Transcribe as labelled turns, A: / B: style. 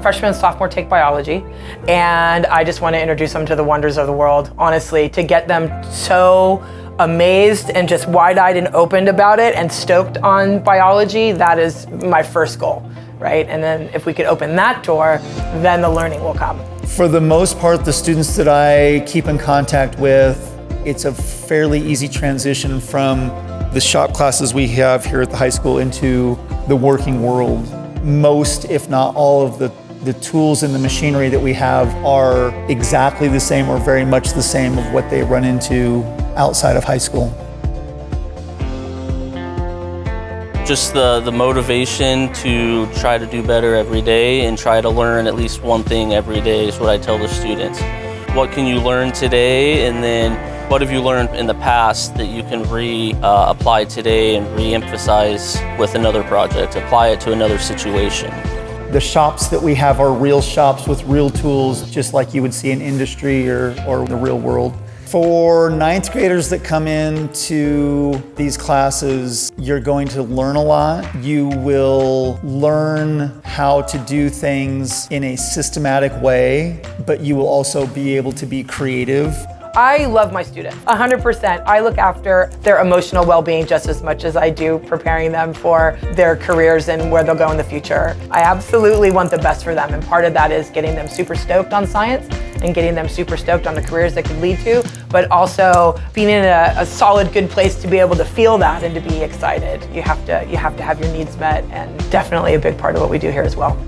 A: freshman and sophomore take biology, and I just want to introduce them to the wonders of the world, honestly, to get them so amazed and just wide-eyed and opened about it and stoked on biology. That is my first goal, right? And then if we could open that door, then the learning will come.
B: For the most part, the students that I keep in contact with, it's a fairly easy transition from the shop classes we have here at the high school into the working world. Most, if not all, of the tools and the machinery that we have are exactly the same or very much the same of what they run into outside of high school.
C: Just the motivation to try to do better every day and try to learn at least one thing every day is what I tell the students. What can you learn today, and then what have you learned in the past that you can apply today and re-emphasize with another project, apply it to another situation.
B: The shops that we have are real shops with real tools, just like you would see in industry or the real world. For ninth graders that come into these classes, you're going to learn a lot. You will learn how to do things in a systematic way, but you will also be able to be creative.
A: I love my students, 100%. I look after their emotional well-being just as much as I do preparing them for their careers and where they'll go in the future. I absolutely want the best for them, and part of that is getting them super stoked on science and getting them super stoked on the careers they could lead to, but also being in a solid, good place to be able to feel that and to be excited. You have to have your needs met, and definitely a big part of what we do here as well.